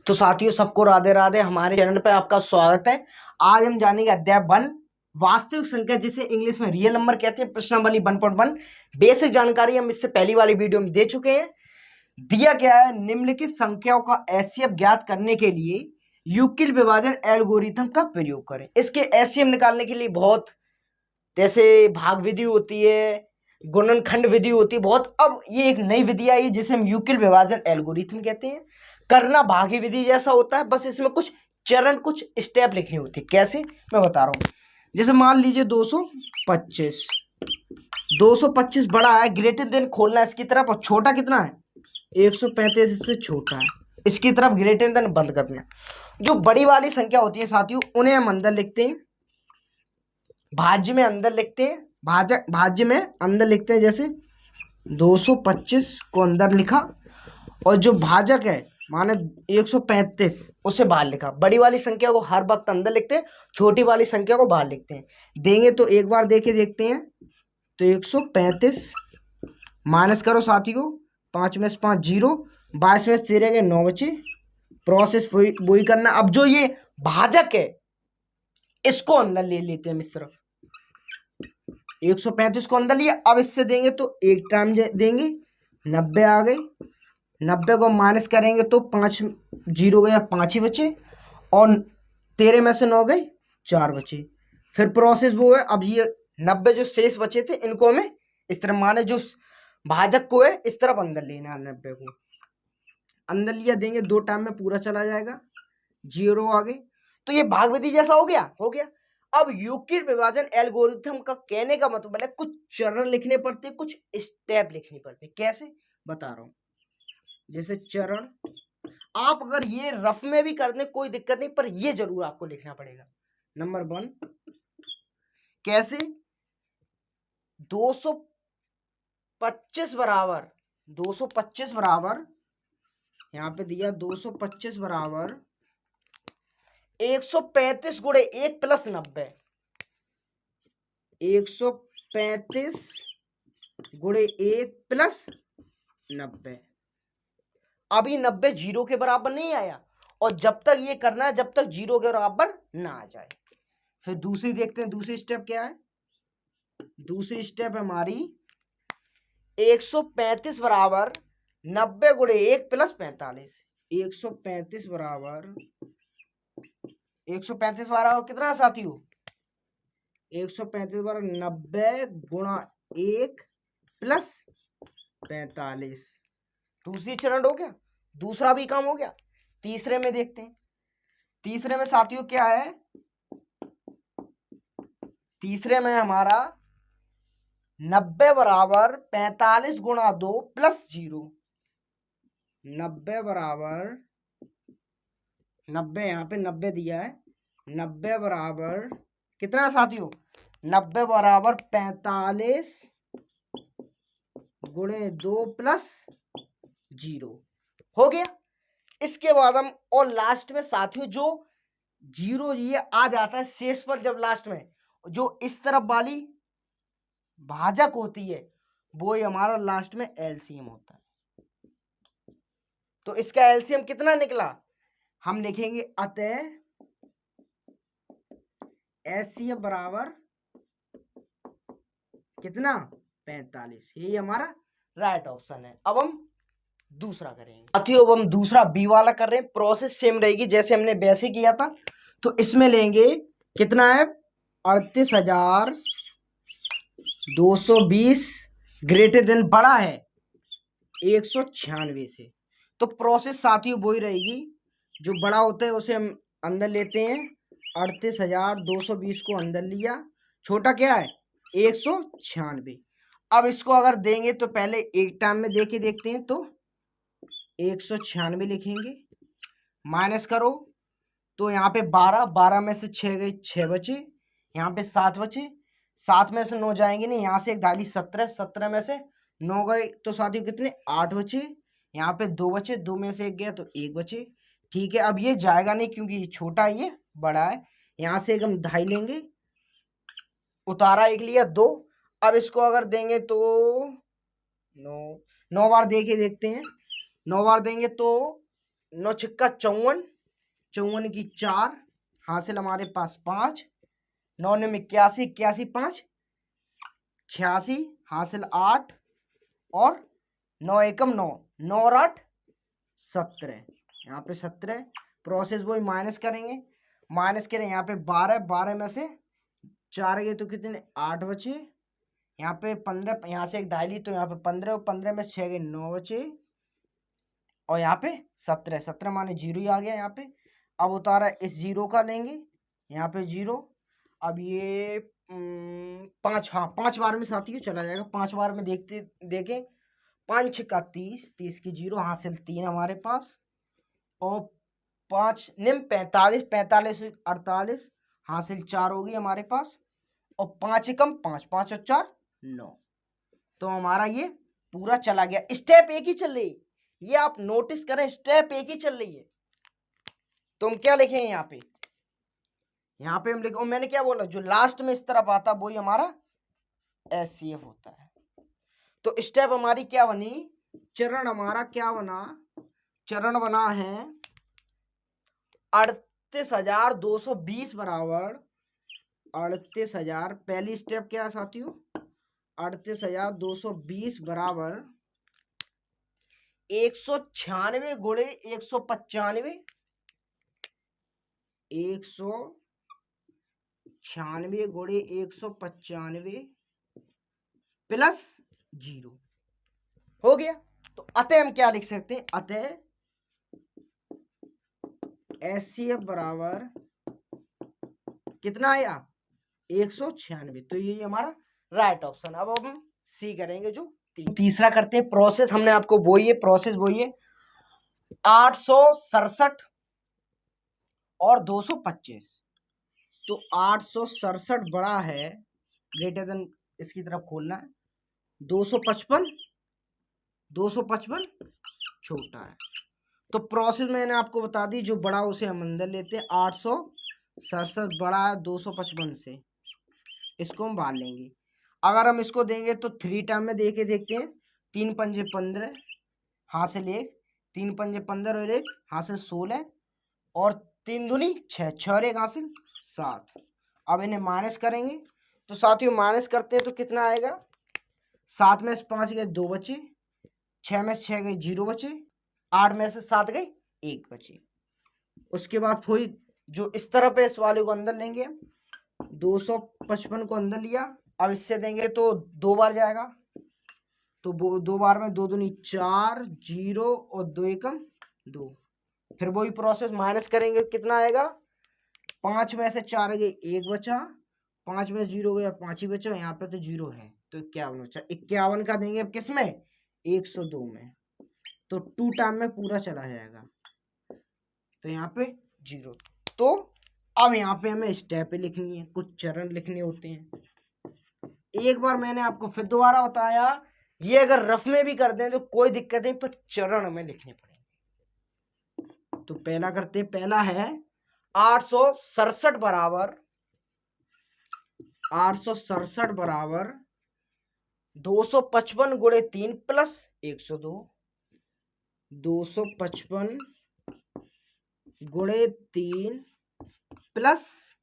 तो साथियों सबको राधे राधे। हमारे चैनल पर आपका स्वागत है। आज हम जानेंगे अध्याय 1 वास्तविक संख्या जिसे इंग्लिश में रियल नंबर कहते हैं, प्रश्नावली 1.1। बेसिक जानकारी हम इससे पहली वाली वीडियो में दे चुके हैं। दिया गया है निम्नलिखित संख्याओं का एचसीएफ ज्ञात करने के लिए यूक्लिड विभाजन एल्गोरिथम का प्रयोग करें। इसके एचसीएफ निकालने के लिए बहुत जैसे भाग विधि होती है, गुणनखंड विधि होती है बहुत। अब ये एक नई विधि आई जिसे हम यूक्लिड विभाजन एल्गोरिथम कहते हैं। करना भागी विधि जैसा होता है, बस इसमें कुछ चरण कुछ स्टेप लिखनी होती है। कैसे मैं बता रहा हूं। जैसे मान लीजिए 225 बड़ा है, ग्रेटर देन खोलना है इसकी तरफ, और छोटा कितना है 135 इससे छोटा है, इसकी तरफ ग्रेटर देन बंद करना है। जो बड़ी वाली संख्या होती है साथियों उन्हें हम अंदर लिखते हैं, भाज्य में अंदर लिखते हैं, भाज्य में अंदर लिखते हैं। जैसे 225 को अंदर लिखा, और जो भाजक है माने 135 उसे बाहर लिखा। बड़ी वाली संख्या को हर वक्त अंदर लिखते हैं, छोटी वाली संख्या को बाहर लिखते हैं। देंगे तो एक बार देके देखते हैं। तो 135 माइनस करो साथियों, 5 में से 5 0, 22 में से 13 के 9 बचे। प्रोसेस वही करना। अब जो ये भाजक है इसको अंदर ले लेते हैं इस तरफ। 135 को अंदर लिया, अब इससे देंगे तो एक टाइम देंगे, 90 आ गई। 90 को माइनस करेंगे तो 5 0 गया, 5 ही बचे, और 13 में से 9 गए, 4 बचे। फिर प्रोसेस वो है, अब ये 90 जो शेष बचे थे इनको हमें इस तरह माने जो भाजक को है इस तरफ अंदर लेना है। 90 को अंदर लिया, देंगे 2 टाइम में पूरा चला जाएगा, 0 आ गई। तो ये भाग विधि जैसा हो गया। अब यूक्लिड विभाजन एल्गोरिथम का कहने का मतलब है कुछ चरण लिखने पड़ते, कुछ स्टेप लिखने पड़ते। कैसे बता रहा हूं। जैसे चरण आप अगर ये रफ में भी कर दें कोई दिक्कत नहीं, पर ये जरूर आपको लिखना पड़ेगा। नंबर 1 कैसे 225 बराबर यहां पे दिया 225 बराबर 135 गुणे 1 प्लस 90। 135 गुणे 1 प्लस 90। अभी 90 0 के बराबर नहीं आया, और जब तक ये करना है जब तक 0 के बराबर ना आ जाए। फिर दूसरी देखते हैं, दूसरी स्टेप क्या है। दूसरी स्टेप हमारी 135 बराबर 90 गुणे 1 प्लस 45। 135 बराबर कितना साथियों 135 बराबर 90 गुणा 1 प्लस 45। दूसरी चरण हो गया, दूसरा भी काम हो गया। तीसरे में देखते हैं। तीसरे में साथियों क्या है, तीसरे में हमारा 90 बराबर 45 गुणा 2 प्लस 0। 90 बराबर 90 यहां पे 90 दिया है। 90 बराबर कितना साथियों 90 बराबर 45 गुणे 2 प्लस 0 हो गया। इसके बाद हम और लास्ट में साथियों जो 0 ये आ जाता है शेष पर, जब लास्ट में जो इस तरफ वाली भाजक होती है वो ही हमारा लास्ट में एलसीएम होता है। तो इसका एलसीएम कितना निकला हम लिखेंगे, अतः एलसीएम बराबर कितना 45। यही हमारा राइट ऑप्शन है। अब हम दूसरा करेंगे साथियों। अब हम दूसरा बी वाला कर रहे हैं। प्रोसेस सेम रहेगी जैसे हमने वैसे किया था। तो इसमें लेंगे कितना है 38,220 ग्रेटर देन बड़ा है 196 से। तो प्रोसेस साथियों वही रहेगी, जो बड़ा होता है उसे हम अंदर लेते हैं। 38,220 को अंदर लिया, छोटा क्या है 196। अब इसको अगर देंगे तो पहले एक टाइम में देके देखते हैं। तो 196 लिखेंगे, माइनस करो तो यहाँ पे 12 में से 6 गई, 6 बचे। यहाँ पे 7 बचे, 7 में से 9 जाएंगे नहीं, यहाँ से एक डाली 17 में से 9 गए तो साथियों कितने 8 बचे। यहाँ पे 2 बचे, 2 में से 1 गया तो 1 बचे। ठीक है, अब ये जाएगा नहीं क्योंकि ये छोटा है ये बड़ा है। यहाँ से एक हम ढाई लेंगे, उतारा 1 लिया 2। अब इसको अगर देंगे तो 9 बार देके देखते हैं। 9 बार देंगे तो 9 छिक्का 54, 54 की 4, हासिल हमारे पास 5, 9 9 81, 81 5 86, हासिल 8 और 9 एकम 9, 9 और 8 17, यहाँ पे 17। प्रोसेस वही माइनस करेंगे, माइनस करें यहाँ पे 12, 12 में से 4 गए तो कितने 8 बचे, यहाँ पे 15, यहाँ से एक दाई ली तो यहाँ पे 15 और 15 में 6 गए 9 बचे और यहाँ पे 17, 17 माने 0 ही आ गया यहाँ पे। अब उतारा इस 0 का लेंगे, यहाँ पे 0। अब ये 5, हाँ 5 बार में साथियों चला जाएगा, 5 बार में देखते देखें। 5 छिक्का 30, 30 की 0, हासिल 3 हमारे पास और 5 निम 45, 45 48, हासिल 4 होगी हमारे पास और 5 एकम 5, 5 और 4 9। तो हमारा ये पूरा चला गया। स्टेप एक ही चल रही, ये आप नोटिस करें, स्टेप एक ही चल रही है। तो हम क्या लिखेंगे यहाँ पे, यहाँ पे हम लिखो, मैंने क्या बोला, जो लास्ट में इस तरफ आता वही हमारा एचसीएफ होता है। तो स्टेप हमारी क्या बनी, चरण हमारा क्या बना, चरण बना है 38,220 बराबर 38,000। पहली स्टेप क्या है साथियों, 38,220 बराबर 196 गुणे 195, 196 गुणे 195 प्लस 0 हो गया। तो अतः हम क्या लिख सकते हैं, अतः एचसीएफ बराबर कितना आया 196। तो ये हमारा राइट ऑप्शन। अब हम सी करेंगे, जो तीसरा करते हैं प्रोसेस। हमने आपको वो ये प्रोसेस वो ये 867 और 225। तो 867 बड़ा है, ग्रेटर देन इसकी तरफ खोलना है, 255 छोटा है। तो प्रोसेस मैंने आपको बता दी, जो बड़ा उसे हम अंदर लेते हैं। 867 बड़ा है 255 से, इसको हम बाहर लेंगे। अगर हम इसको देंगे तो 3 टाइम में दे के देखते हैं। 3 पंजे 15, हासिल 1, 3 पंजे 15 और 1 हासिल 16 और 3 दूनी 6, 6 और 1 हासिल 7। अब इन्हें माइनस करेंगे, तो साथियों माइनस करते हैं तो कितना आएगा, 7 में से 5 गए 2 बचे, 6 में से 6 गए 0 बचे, 8 में से 7 गए 1 बचे। उसके बाद वही जो इस तरफ है इस वाले को अंदर लेंगे, 255 को अंदर लिया। अब इससे देंगे तो 2 बार जाएगा, तो 2 बार में 2 दूनी 4, 0 और 2 एकम 2। फिर वही प्रोसेस माइनस करेंगे, कितना आएगा, 5 में से 4 गए 1 बचा, 5 में 0 गया 5 ही बचा, यहाँ पे तो 0 है तो 51 बचा। 51 का देंगे अब किस में, 102 में। तो 2 टाइम में पूरा चला जाएगा, तो यहाँ पे 0। तो अब यहाँ पे हमें स्टेप लिखनी है, कुछ चरण लिखने होते हैं। एक बार मैंने आपको फिर दोबारा बताया, ये अगर रफ में भी कर दें तो कोई दिक्कत नहीं, पर चरण में लिखने पड़ेंगे। तो पहला करते हैं, पहला है 867 बराबर 255 गुणे 3 प्लस 102, 255 गुणे 3 प्लस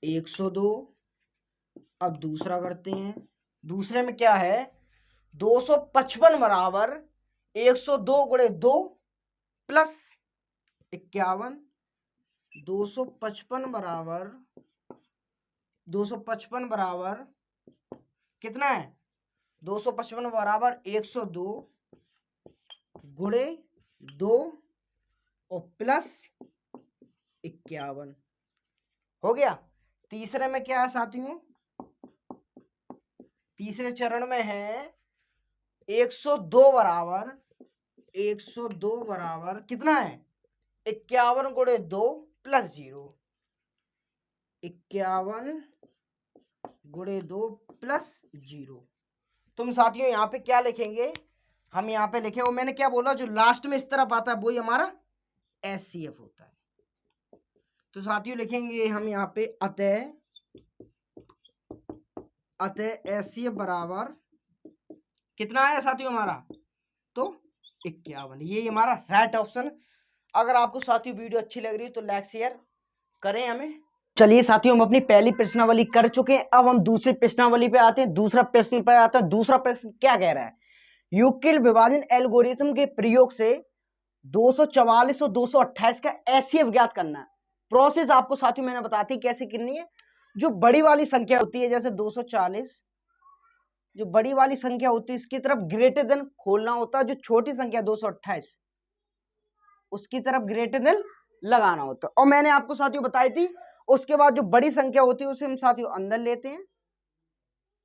102। अब दूसरा करते हैं, दूसरे में क्या है, 255 बराबर 102 गुणे 2 प्लस 51। 255 बराबर कितना है, 255 बराबर 102 गुणे 2 और प्लस 51 हो गया। तीसरे में क्या है साथियों, तीसरे चरण में है 102 बराबर कितना है, 51 गुणे 2 प्लस 0, 51 गुणे 2 प्लस 0। तुम साथियों यहाँ पे क्या लिखेंगे, हम यहाँ पे लिखे, वो मैंने क्या बोला, जो लास्ट में इस तरफ आता है वही हमारा एचसीएफ होता है। तो साथियों लिखेंगे हम यहाँ पे अतः एचसीएफ बराबर कितना आया साथियों हमारा, तो 51। ये हमारा राइट ऑप्शन। अगर आपको साथियों वीडियो अच्छी लग रही है तो लाइक शेयर करें हमें। चलिए साथियों, हम अपनी पहली प्रश्नावली कर चुके हैं। अब हम दूसरी प्रश्नावली पे आते हैं। दूसरा प्रश्न पर आते हैं। दूसरा प्रश्न क्या कह रहा है? यूक्लिड विभाजन एल्गोरिथम के प्रयोग से 244 और 228 का एचसीएफ ज्ञात करना है। प्रोसेस आपको साथियों मैंने बताती कैसे करनी है। जो बड़ी वाली संख्या होती है जैसे 240, जो बड़ी वाली संख्या होती है इसकी तरफ ग्रेटर देन खोलना होता है। जो छोटी संख्या 228 उसकी तरफ ग्रेटर देन लगाना होता है। और मैंने आपको साथियों बताई थी उसके बाद जो बड़ी संख्या होती है उसे हम साथियों अंदर लेते हैं।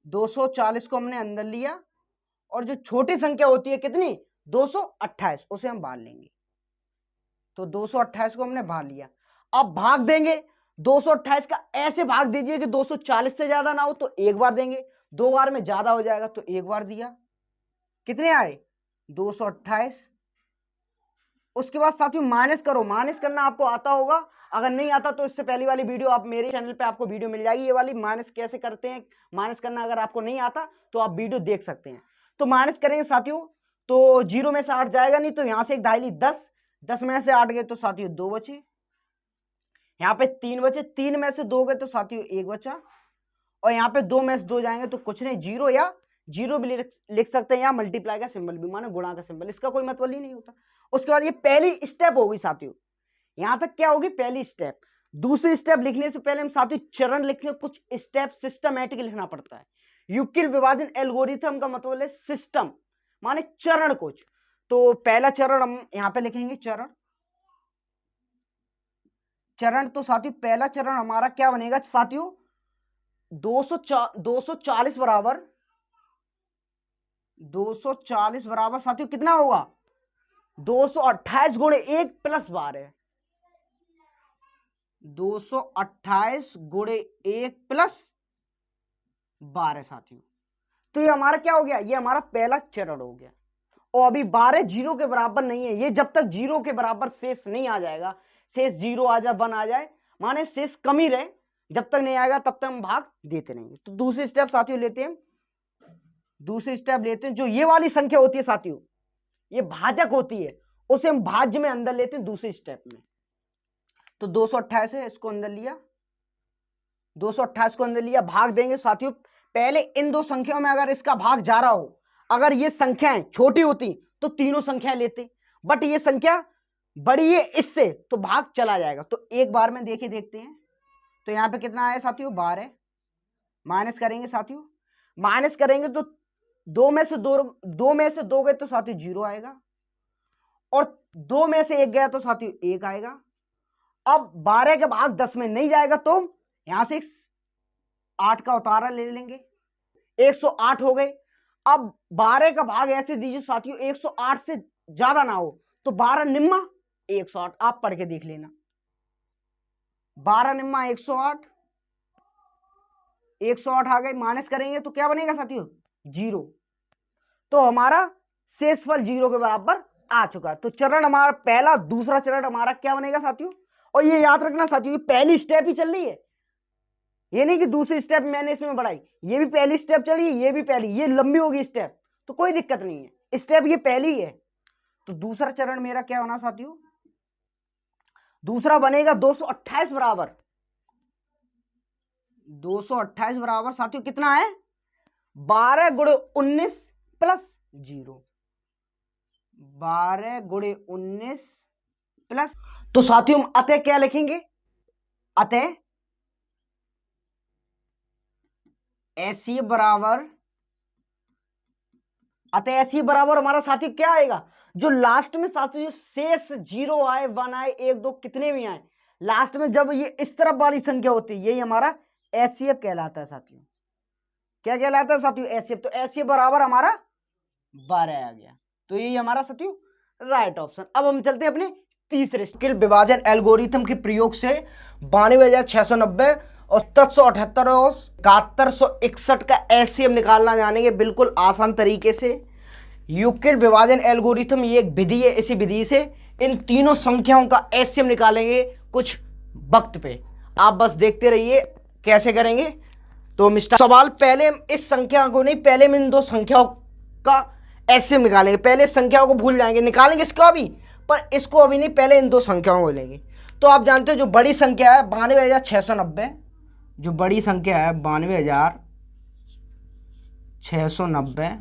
240 को हमने अंदर लिया और जो छोटी संख्या होती है कितनी 228 उसे हम बाहर लेंगे। तो 228 को हमने बाहर लिया। अब भाग देंगे 228 का ऐसे भाग दीजिए कि 240 से ज्यादा ना हो तो एक बार देंगे। 2 बार में ज्यादा हो जाएगा तो एक बार दिया। कितने आए 228। उसके बाद साथियों माइनस करो। माइनस करना आपको आता होगा। अगर नहीं आता तो इससे पहली वाली वीडियो आप मेरे चैनल पे आपको वीडियो मिल जाएगी। ये वाली माइनस कैसे करते हैं, माइनस करना अगर आपको नहीं आता तो आप वीडियो देख सकते हैं। तो माइनस करेंगे साथियों तो 0 में से 8 जाएगा नहीं, तो यहां से एक डायली 10 में से 8 गए तो साथियों 2 बचे। यहाँ पे 3 बचे, 3 में से 2 गए तो साथियों 1 बचा। और यहाँ पे 2 में से 2 जाएंगे तो कुछ नहीं, 0 या 0 भी लिख सकते हैं, या मल्टीप्लाई का सिंबल भी, माने गुणा का सिंबल, इसका कोई मतलब ही नहीं होता। उसके बाद ये पहली स्टेप होगी साथियों। यहां तक क्या होगी पहली स्टेप। दूसरी स्टेप लिखने से पहले हम साथियों चरण लिखने, कुछ स्टेप सिस्टमैटिक लिखना पड़ता है। यूक्लिड विभाजन एल्गोरिथम का मतलब है सिस्टम, माने चरण कुछ। तो पहला चरण हम यहां पे लिखेंगे चरण। तो साथियों पहला चरण हमारा क्या बनेगा साथियों 240 बराबर 240 बराबर साथियों कितना होगा 228 गुणे 1 प्लस 12। 228 गुणे 1 प्लस 12 साथियों। तो ये हमारा क्या हो गया, ये हमारा पहला चरण हो गया। और अभी 12 जीरो के बराबर नहीं है। ये जब तक जीरो के बराबर शेष नहीं आ जाएगा, शेष 0 आ जाए 1 आ जाए, माने शेष कम ही रहे, जब तक नहीं आएगा तब तक हम भाग देते रहेंगे। तो दूसरी स्टेप साथियों लेते हैं। दूसरी स्टेप लेते हैं, जो ये वाली संख्या होती है साथियों, ये भाजक होती है, उसे हम भाज्य में अंदर लेते हैं दूसरी स्टेप में। तो 228 है, इसको अंदर लिया, 228 को अंदर लिया, भाग देंगे साथियों। पहले इन दो संख्याओं में अगर इसका भाग जा रहा हो, अगर ये संख्याएं छोटी होती तो तीनों संख्याएं लेते, बट ये संख्या बड़ी है इससे, तो भाग चला जाएगा। तो एक बार में देखते हैं। तो यहां पे कितना आया साथियों 12। माइनस करेंगे साथियों, माइनस करेंगे तो 2 में से 2 गए तो साथियों 0 आएगा, और 2 में से 1 गया तो साथियों 1 आएगा। अब 12 के भाग 10 में नहीं जाएगा तो यहां से 8 का उतारा ले लेंगे, 108 हो गए। अब 12 का भाग ऐसे दीजिए साथियों 108 से ज्यादा ना हो, तो 12 निम्मा 108, आप पढ़ के देख लेना। 12 निम्मा 108 आ गए। माइनस करेंगे तो क्या बनेगा साथियों 0। तो हमारा शेषफल 0 के बराबर आ चुका है। तो चरण हमारा पहला, दूसरा चरण हमारा क्या बनेगा साथियों। और ये याद रखना साथियों, ये पहली स्टेप ही चल रही है, ये नहीं कि दूसरी स्टेप मैंने इसमें बढ़ाई। ये भी पहली स्टेप चल रही है, ये भी पहली, ये लंबी होगी स्टेप तो कोई दिक्कत नहीं है, स्टेप ये पहली है। तो दूसरा चरण मेरा क्या होना साथियों, दूसरा बनेगा 228 बराबर 228 बराबर साथियों कितना है 12 गुणे 19 प्लस 0। 12 गुणे 19 प्लस, तो साथियों हम अतः क्या लिखेंगे, अतः ऐसी बराबर हमारा साथी क्या आएगा, जो लास्ट में साथियों शेष 0 आए 1 आए 1 2 कितने भी आए, लास्ट में जब ये इस तरफ वाली संख्या होती है यही हमारा एचसीएफ कहलाता है साथियों। क्या कहलाता है साथियों एचसीएफ। तो एचसीएफ बराबर हमारा 12 आ गया। तो यही हमारा साथियों राइट ऑप्शन। अब हम चलते हैं अपने तीसरे स्किल विभाजन एल्गोरिथम के प्रयोग से 92,690 और 778 और 7161 का एचसीएफ निकालना जानेंगे बिल्कुल आसान तरीके से। यूक्लिड विभाजन एल्गोरिथम ये एक विधि है, इसी विधि से इन तीनों संख्याओं का एचसीएफ निकालेंगे कुछ वक्त पे। आप बस देखते रहिए कैसे करेंगे। तो मिस्टर सवाल, पहले इस संख्या को नहीं, पहले इन दो संख्याओं का ऐसे हम निकालेंगे। पहले इस संख्याओं को भूल जाएंगे, निकालेंगे इसको अभी, पर इसको अभी नहीं, पहले इन दो संख्याओं को लेंगे। तो आप जानते हो जो बड़ी संख्या है 92,690, जो बड़ी संख्या है 92,690,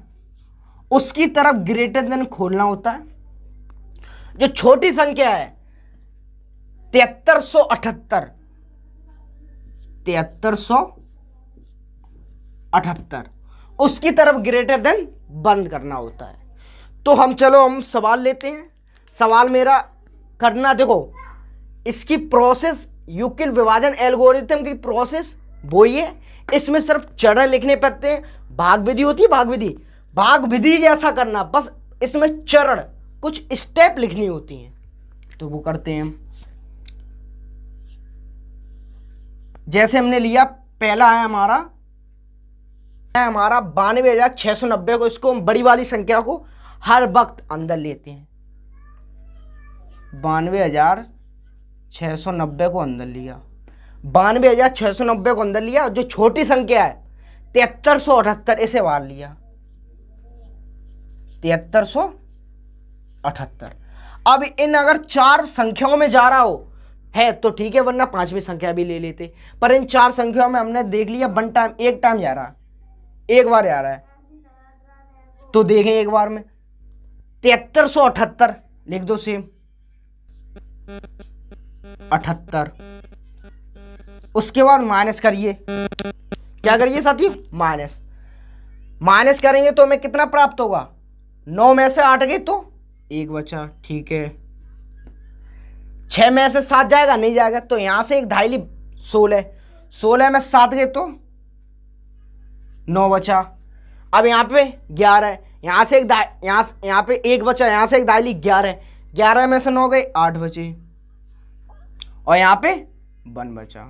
उसकी तरफ ग्रेटर देन खोलना होता है। जो छोटी संख्या है 7378, 7378, उसकी तरफ ग्रेटर देन बंद करना होता है। तो हम सवाल लेते हैं। सवाल मेरा करना, देखो इसकी प्रोसेस, यूक्लिड विभाजन एल्गोरिथम की प्रोसेस वही है, इसमें सिर्फ चरण लिखने पड़ते हैं। भाग विधि होती है, भाग विधि जैसा करना, बस इसमें चरण, कुछ स्टेप लिखनी होती हैं, तो वो करते हैं हम। जैसे हमने लिया, पहला है हमारा 92,690 को, इसको हम बड़ी वाली संख्या को हर वक्त अंदर लेते हैं। 92,690 को अंदर लिया, 92,690 को अंदर लिया। जो छोटी संख्या है 7378, इसे बाहर लिया, 7378। अब इन अगर चार संख्याओं में जा रहा हो है तो ठीक है, वरना पांचवी संख्या भी ले लेते। पर इन चार संख्याओं में हमने देख लिया एक टाइम जा रहा है, एक बार जा रहा है, तो देखें एक बार में 7378 लिख दो, सेम 78। उसके बाद माइनस करिए, क्या करिए साथियों, माइनस करेंगे तो हमें कितना प्राप्त होगा, 9 में से 8 गए तो 1 बचा, ठीक है। 6 में से 7 जाएगा, नहीं जाएगा, तो यहां से एक धाई ली, 16 में 7 गए तो 9 बचा। अब यहाँ पे 11 है, यहाँ से एक यहाँ पे 1 बचा, यहाँ से एक दाई ली, 11 में से 9 गए, 8 बचे, और यहाँ पे 1 बचा,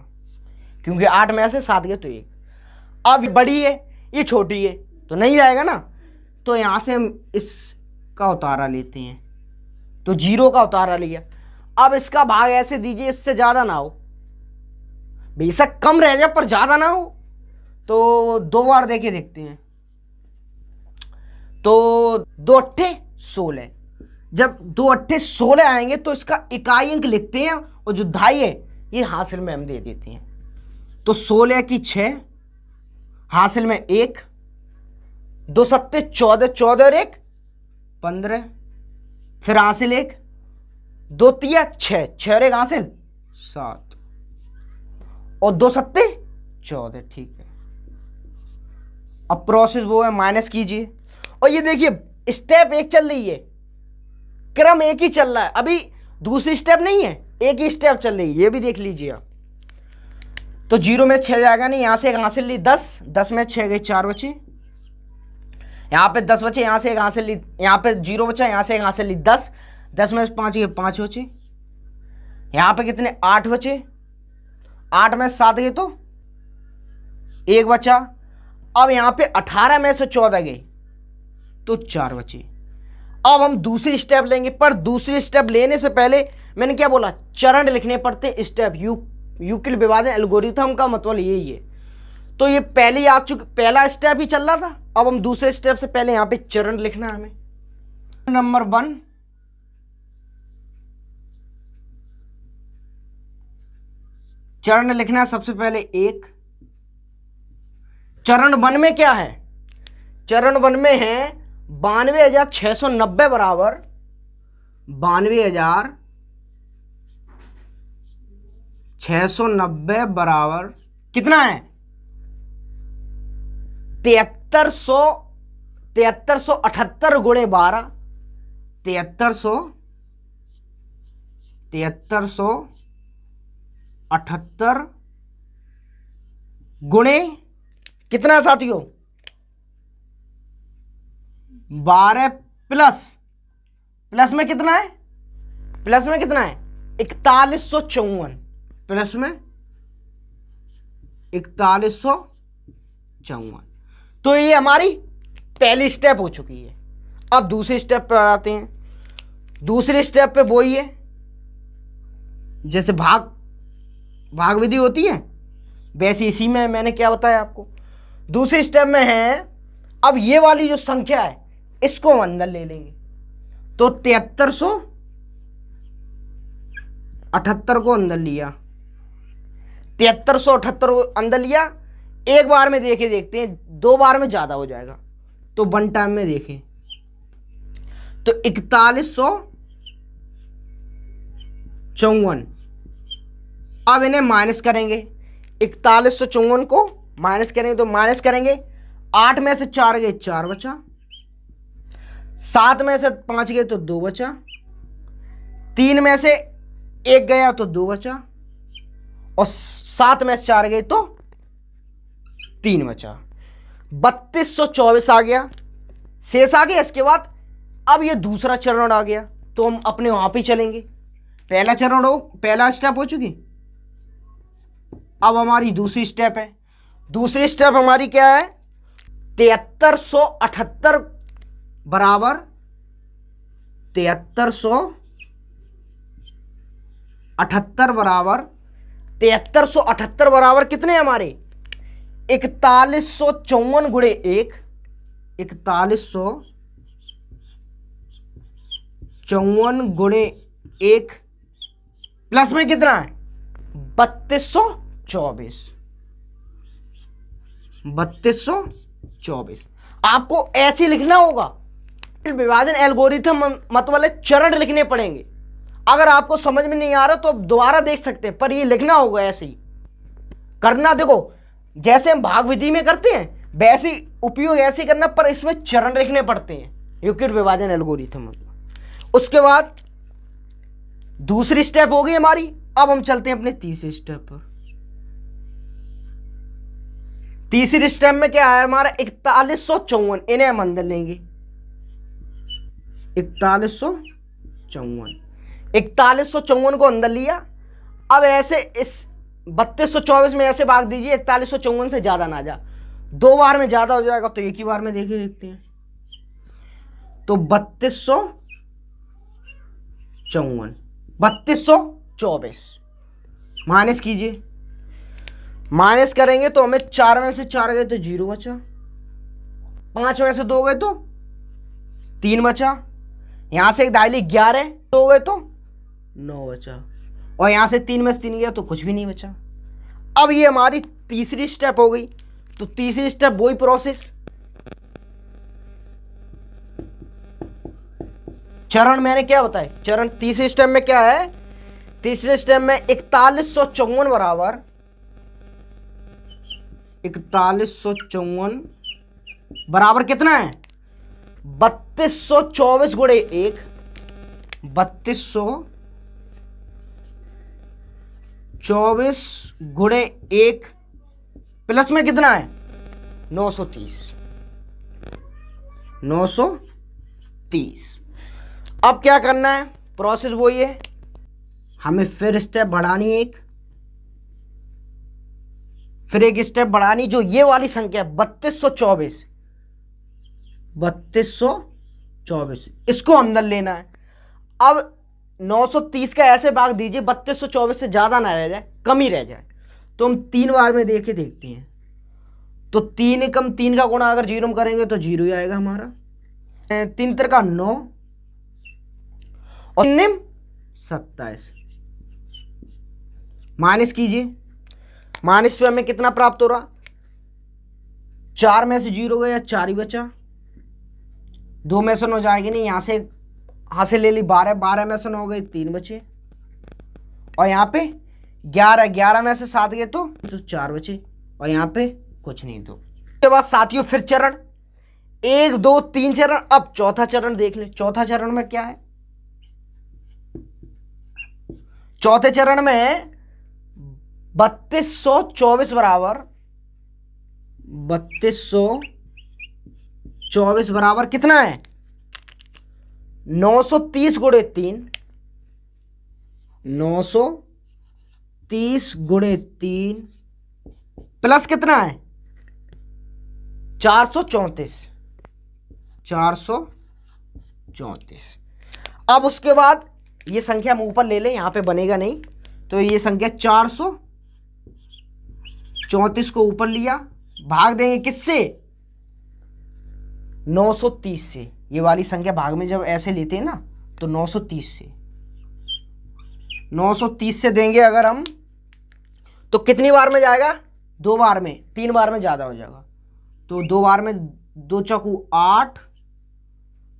क्योंकि 8 में से 7 गए तो 1। अब बड़ी है, ये छोटी है, तो नहीं जाएगा ना, तो यहाँ से हम इसका उतारा लेते हैं, तो 0 का उतारा लिया। अब इसका भाग ऐसे दीजिए, इससे ज़्यादा ना हो, बेशक कम रह जाए पर ज़्यादा ना हो, तो 2 बार देके देखते हैं। तो 2 अट्ठे 16, जब 2 अट्ठे 16 आएंगे तो इसका इकाई अंक लिखते हैं, और जो धाई है ये हासिल में हम दे देते हैं। तो 16 की 6, हासिल में 1, 2 सत्ते 14, 14 और 1 15, फिर हासिल 1, 2 तिया 6, 6 और 1 हासिल 7, और 2 सत्ते 14, ठीक है। अब प्रोसेस वो है, माइनस कीजिए, और ये देखिए स्टेप एक चल रही है, क्रम एक ही चल रहा है, अभी दूसरी स्टेप नहीं है, एक ही स्टेप चल रही है, ये भी देख लीजिए आप। तो 0 में 6 जाएगा नहीं, यहां से एक हासिल ली 10 में 6 गए, 4 बचे, यहाँ पे 10 बचे, यहाँ से एक हासिल ली, यहाँ पे 0 बचा, यहाँ से एक हासिल ली 10 में 5 गए, 5 बचे, यहाँ पे कितने 8 बचे, 8 में 7 गए तो 1 बचा। अब यहाँ पे 18 में से 14 गए तो 4 बचे। अब हम दूसरी स्टेप लेंगे, पर दूसरी स्टेप लेने से पहले मैंने क्या बोला, चरण लिखने पड़ते, स्टेप। यूक्लिड विभाजन एल्गोरिथम का मतलब यही है। तो ये पहले आ चुकी, पहला स्टेप ही चल रहा था, अब हम दूसरे स्टेप से पहले यहां पे चरण लिखना है हमें। नंबर 1, चरण लिखना है सबसे पहले 1। चरण 1 में क्या है, चरण 1 में है 92,690 बराबर 92,690 बराबर कितना है, 7378 गुणे 12, 7378 गुणे कितना साथियों, 12 प्लस में कितना है, 4154, प्लस में 4154। तो ये हमारी पहली स्टेप हो चुकी है। अब दूसरी स्टेप पर आते हैं। दूसरी स्टेप पे वही है, जैसे भाग विधि होती है वैसे इसी में मैंने क्या बताया आपको। दूसरी स्टेप में है, अब ये वाली जो संख्या है इसको हम अंदर ले लेंगे तो 7378 को अंदर लिया, 7378 को अंदर लिया। एक बार में देखते हैं, 2 बार में ज्यादा हो जाएगा तो 1 टाइम में देखें तो 4154। अब इन्हें माइनस करेंगे, 4154 को माइनस करेंगे तो माइनस करेंगे 8 में से 4 गए 4 बचा, 7 में से 5 गए तो 2 बचा, 3 में से 1 गया तो 2 बचा और 7 में से 4 गए तो 3 बचा। 3224 आ गया, शेष आ गया। इसके बाद अब ये दूसरा चरण आ गया तो हम अपने वहां पे चलेंगे। पहला स्टेप हो चुकी, अब हमारी दूसरी स्टेप है। दूसरी स्टेप हमारी क्या है, 7378 बराबर 7378 बराबर 7378 बराबर कितने हमारे 4154 गुणे 1, 4154 गुणे 1 प्लस में कितना है 3224। आपको ऐसे लिखना होगा, विभाजन एल्गोरिथम मत वाले चरण लिखने पड़ेंगे। अगर आपको समझ में नहीं आ रहा तो दोबारा देख सकते हैं, पर ये लिखना होगा ऐसे ही करना। देखो जैसे हम भाग विधि में करते हैं वैसे ही उपयोग ऐसे करना, पर इसमें चरण लिखने पड़ते हैं यूक्लिड विभाजन एल्गोरिथम। उसके बाद दूसरी स्टेप हो गई हमारी। अब हम चलते हैं अपने तीसरी स्टेप पर। तीसरी स्टेप में क्या है हमारा 4154, इन्हें हम अंदर लेंगे 4154 को अंदर लिया। अब ऐसे इस 3224 में ऐसे भाग दीजिए 4154 से ज्यादा ना जा, 2 बार में ज्यादा हो जाएगा तो एक ही बार में देखते हैं तो 3224 माइनस कीजिए। माइनस करेंगे तो हमें 4 में से 4 गए तो 0 बचा, 5 में से 2 गए तो 3 बचा, यहां से एक दाइली 11 2 गए तो 9 बचा और यहां से 3 में से 3 गया तो कुछ भी नहीं बचा। अब ये हमारी तीसरी स्टेप हो गई। तो तीसरी स्टेप वही प्रोसेस, चरण मैंने क्या बताया, चरण तीसरी स्टेप में क्या है, तीसरे स्टेप में 4154 बराबर 4154 बराबर कितना है 3224 गुणे 1, 3224 गुणे 1 प्लस में कितना है 930। अब क्या करना है, प्रोसेस वही है, हमें फिर स्टेप बढ़ानी है फिर एक स्टेप बढ़ानी, जो ये वाली संख्या 3224 इसको अंदर लेना है। अब 930 का ऐसे भाग दीजिए 3224 से ज्यादा ना रह जाए, कम ही रह जाए, तो हम 3 बार में देखते हैं तो 3 एकम 3 का गुणा अगर 0 में करेंगे तो 0 ही आएगा हमारा। 3 का 9 और 27 माइनस कीजिए। माइनस पे हमें कितना प्राप्त हो रहा, 4 में से 0 गया 4 ही बचा, 2 में से 9 जाएगी नहीं, यहां से ले ली 12 में से 9 गए 3 बचे और यहाँ पे 11 में से 7 गए तो 4 बचे और यहाँ पे कुछ नहीं। तो उसके बाद साथियों फिर चरण 1 2 3 चरण। अब चौथा चरण देख ले, चौथा चरण में क्या है, चौथे चरण में 3224 बराबर 3224 बराबर कितना है 930 गुणे 3, 930 गुणे 3 प्लस कितना है 434। अब उसके बाद ये संख्या हम ऊपर ले लें, यहां पे बनेगा नहीं, तो ये संख्या 434 को ऊपर लिया, भाग देंगे किससे 930 से, ये वाली संख्या भाग में जब ऐसे लेते हैं ना तो 930 से देंगे अगर हम, तो कितनी बार में जाएगा? 2 बार में, 3 बार में ज़्यादा हो जाएगा। तो 2 बार में 2 चौकू 8,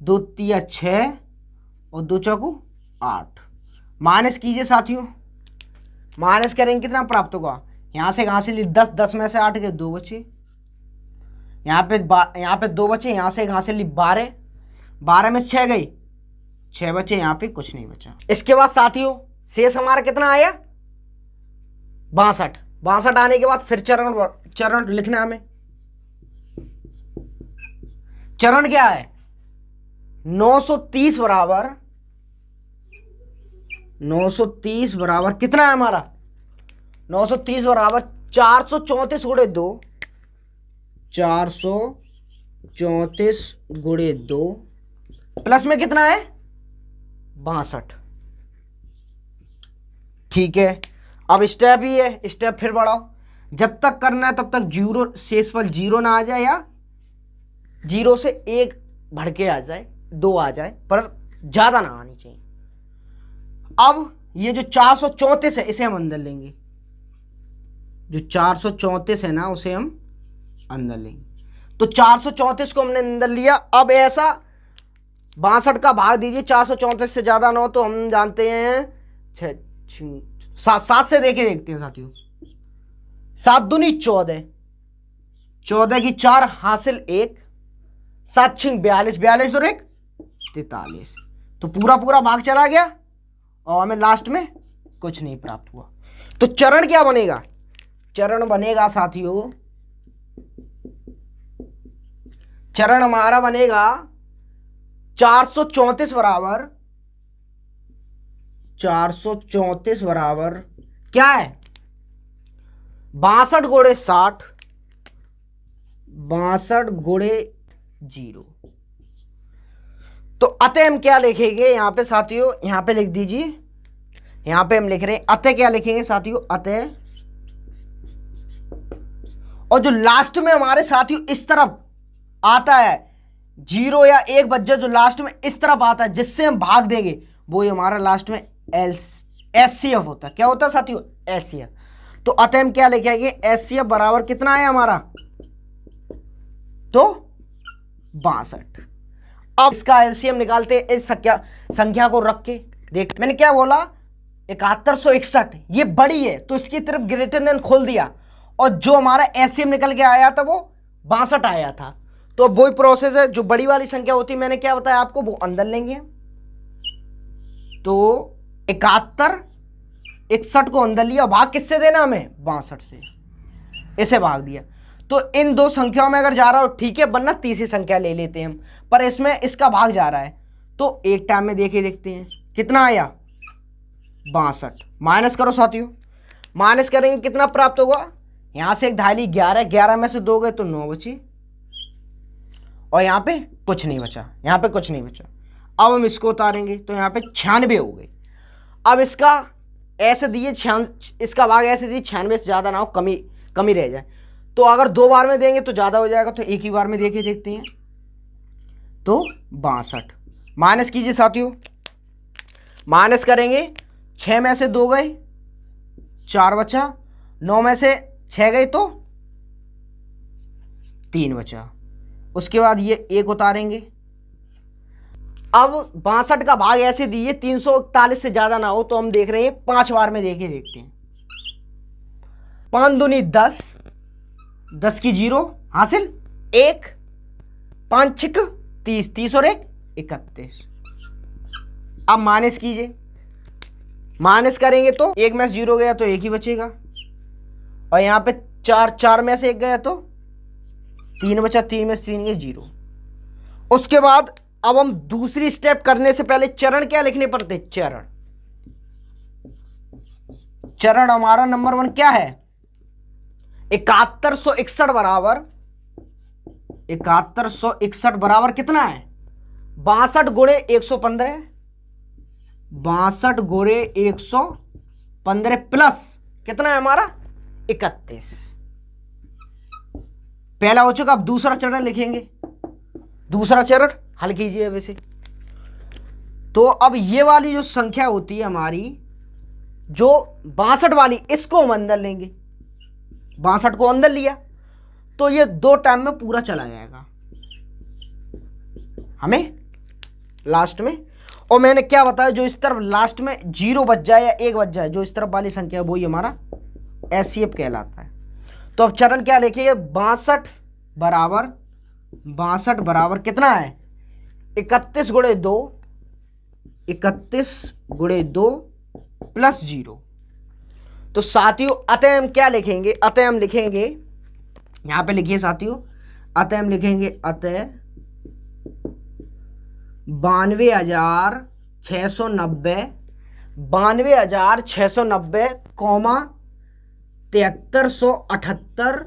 2 तिया 6 और 2 चौकू 8। माइनस कीजिए साथियों, माइनस करेंगे कितना प्राप्त होगा? यहाँ से कहाँ से ली 10, 10 में से 8 के 2 बचे, यहाँ पे 2 बचे, यहाँ से कहाँ से ली 12, 12 में 6 गई, 6 बचे, यहाँ पे कुछ नहीं बचा। इसके बाद साथियों शेष हमारा कितना आया? 62। 62 आने के बाद फिर चरण लिखना है हमें। चरण क्या है? 930 बराबर कितना है हमारा? 930 बराबर 434 गुणे 2, 434 गुणे 2 प्लस में कितना है? 62। ठीक है, अब स्टेप ही है, स्टेप फिर बढ़ाओ। जब तक करना है तब तक जीरो, शेषफल 0 ना आ जाए या 0 से 1 बढ़ के आ जाए, 2 आ जाए, पर ज्यादा ना आनी चाहिए। अब ये जो 434 है इसे हम अंदर लेंगे, जो 434 है ना उसे हम अंदर लेंगे। तो 434 को हमने अंदर लिया। अब ऐसा 62 का भाग दीजिए, 434 से ज्यादा ना हो तो हम जानते हैं 7 से देखते हैं साथियों। 7 दूनी 14, 14 की 4 हासिल 1, 7 छिंग 42, 42 और 1 43। तो पूरा भाग चला गया और हमें लास्ट में कुछ नहीं प्राप्त हुआ। तो चरण क्या बनेगा? चरण बनेगा साथियों, चरण हमारा बनेगा 434 बराबर क्या है? 62 गुणे 60, 62 गुणे 0। तो अतः हम क्या लिखेंगे यहां पे साथियों? यहां पे लिख दीजिए, यहां पे हम लिख रहे हैं अतः क्या लिखेंगे साथियों? अतः, और जो लास्ट में हमारे साथियों इस तरफ आता है 0 या 1 बच्चे, जो लास्ट में इस तरफ आता है जिससे हम भाग देंगे, वो ही हमारा लास्ट में एचसीएफ होता है। क्या होता है साथियों? एचसीएफ। तो अतः हम क्या लिखे आएंगे? एचसीएफ बराबर कितना है हमारा? तो 62। अब इसका एलसीएम निकालते हैं इस संख्या को रख के। देख मैंने क्या बोला? 7161 ये बड़ी है तो इसकी तरफ ग्रेटर देन खोल दिया, और जो हमारा एलसीएम निकल के आया था वो 62 आया था। तो अब वही प्रोसेस है, जो बड़ी वाली संख्या होती है मैंने क्या बताया आपको, वो अंदर लेंगे। तो 7161 को अंदर लिया, भाग किससे देना हमें? 62 से, इसे भाग दिया। तो इन दो संख्याओं में अगर जा रहा हो ठीक है, वरना तीसरी संख्या ले लेते हैं हम, पर इसमें इसका भाग जा रहा है तो एक टाइम में देखते हैं कितना आया? 62। माइनस करो साथियों, माइनस करेंगे कितना प्राप्त होगा? यहां से एक धाली 11, 11 में से 2 गए तो 9 बचे, और यहां पे कुछ नहीं बचा, यहां पे कुछ नहीं बचा। अब हम इसको उतारेंगे तो यहां पे 96 हो गए। अब इसका ऐसे दिए, इसका भाग ऐसे दिए 96 से ज्यादा ना हो, कमी रह जाए। तो अगर 2 बार में देंगे तो ज्यादा हो जाएगा, तो एक ही बार में देखते हैं। तो 62 माइनस कीजिए साथियों, माइनस करेंगे 6 में से 2 गए, 4 बचा, 9 में से 6 गए तो 3 बचा। उसके बाद ये 1 उतारेंगे। अब 62 का भाग ऐसे दिए 341 से ज्यादा ना हो, तो हम देख रहे हैं 5 बार में देखते हैं। 5 दूनी 10, 10 की 0 हासिल 1, 5 6 30, 30 और 1 31। अब माइनस कीजिए, माइनस करेंगे तो 1 में से 0 गया तो 1 ही बचेगा, और यहां पे 4 में से 1 गया तो 3 बचा, 3 में से 3 गए 0। उसके बाद अब हम दूसरी स्टेप करने से पहले चरण क्या लिखने पड़ते? चरण हमारा नंबर 1 क्या है? 7161 बराबर कितना है? 62 गुणे 115, 62 गुणे 115 प्लस कितना है हमारा? 31। पहला हो चुका, अब दूसरा चरण लिखेंगे। दूसरा चरण हल कीजिए अब इसे। तो अब ये वाली जो संख्या होती है हमारी, जो 62 वाली, इसको हम अंदर लेंगे। 62 को अंदर लिया तो ये 2 टाइम में पूरा चला जाएगा हमें लास्ट में। और मैंने क्या बताया, जो इस तरफ लास्ट में 0 बच जाए या 1 बच जाए, जो इस तरफ वाली संख्या है, वही हमारा एचसीएफ कहलाता है। तो अब चरण क्या लिखिए, 62 बराबर कितना है, 31 गुणे 2, 31 गुणे 2 प्लस 0। तो साथियों अतः हम क्या लिखेंगे, अतः हम लिखेंगे, यहां पे लिखिए साथियों, अतः हम लिखेंगे, अतः 92,690, 92,690 कौमा 7378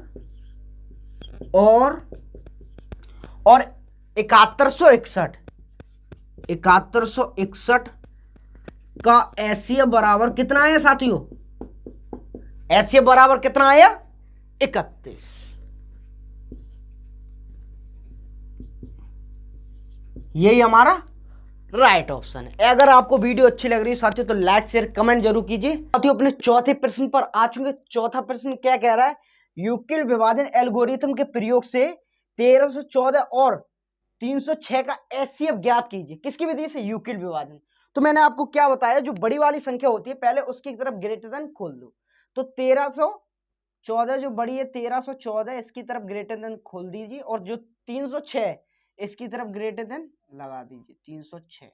और 7161, 7161 का एचसीएफ बराबर कितना आया साथियों, एचसीएफ बराबर कितना आया, 31। यही हमारा राइट ऑप्शन है। अगर आपको वीडियो अच्छी लग रही है साथियों तो लाइक शेयर कमेंट जरूर कीजिए। साथियों अपने चौथे प्रश्न पर आ चुके। चौथा प्रश्न क्या कह रहा है, यूक्लिड विभाजन एल्गोरिथम के प्रयोग से 1314 और 306 का एचसीएफ ज्ञात कीजिए। किसकी विधि से, यूक्लिड विभाजन। तो मैंने आपको क्या बताया, जो बड़ी वाली संख्या होती है पहले उसकी तरफ ग्रेटर देन खोल दो। तो 1314 जो बड़ी है, 1314 इसकी तरफ ग्रेटर देन खोल दीजिए, और जो 306 इसकी तरफ ग्रेटर देन लगा दीजिए, 306।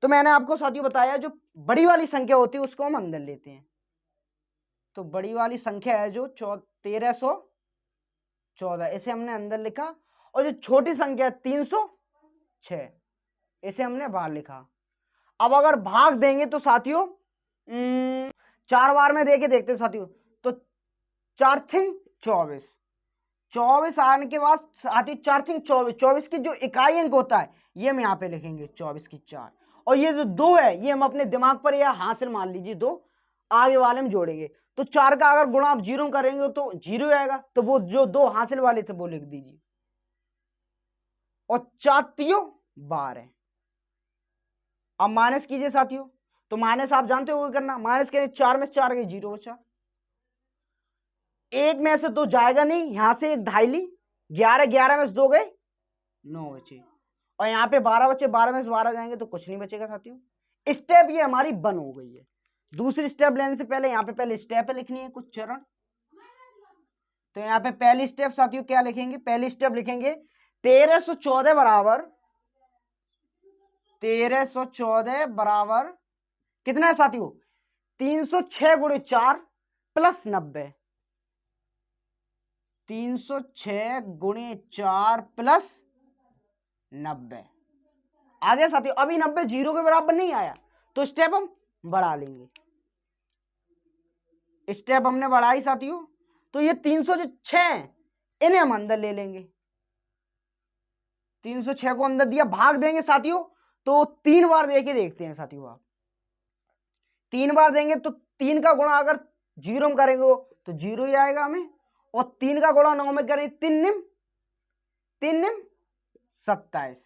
तो मैंने आपको साथियों बताया, जो बड़ी वाली संख्या होती है उसको हम अंदर लेते हैं। तो बड़ी वाली संख्या है जो 1314, इसे हमने अंदर लिखा, और जो छोटी संख्या 306 इसे हमने बाहर लिखा। अब अगर भाग देंगे तो साथियों 4 बार में देके देखते हैं साथियों। तो 4 6 24, 24 आने के बाद साथी 4 6 24, 24 की जो इकाई अंक होता है ये हम यहाँ पे लिखेंगे 24 की 4, और ये जो 2 है ये हम अपने दिमाग पर या हासिल मान लीजिए 2 आगे वाले में जोड़ेंगे। तो 4 का अगर गुणा आप 0 करेंगे तो 0 आएगा, तो वो जो 2 हासिल वाले थे वो लिख दीजिए, और 4 3 12। अब माइनस कीजिए साथियों, तो माइनस आप जानते हो करना, माइनस करें 4 में से 4 गए 0 बचा, 1 में से 2 जाएगा नहीं, यहां से 1 ढाई ली, 11 11 में से 2 गए 9 बचे, और यहाँ पे 12 बचे, 12 में से 12 जाएंगे तो कुछ नहीं बचेगा साथियों। स्टेप ये हमारी बन हो गई है। दूसरी स्टेप लेने से पहले यहाँ पे पहले स्टेप लिखनी है कुछ चरण। तो यहाँ पे पहली स्टेप साथियों क्या लिखेंगे, पहली स्टेप लिखेंगे 1314 बराबर, 1314 बराबर कितना है साथियों, 306 गुणे 4 प्लस 90, 306 गुणे 4 प्लस 90 आ गया साथियों। अभी 90 0 के बराबर नहीं आया तो स्टेप हम बढ़ा लेंगे, स्टेप हमने बढ़ाई साथियों। तो ये 306 इन्हें हम अंदर ले लेंगे, 306 को अंदर दिया, भाग देंगे साथियों तो 3 बार देके देखते हैं साथियों। आप 3 बार देंगे तो 3 का गुणा अगर 0 में करेंगे तो 0 ही आएगा हमें, और 3 का गुणा 9 में करें 3 निम 27,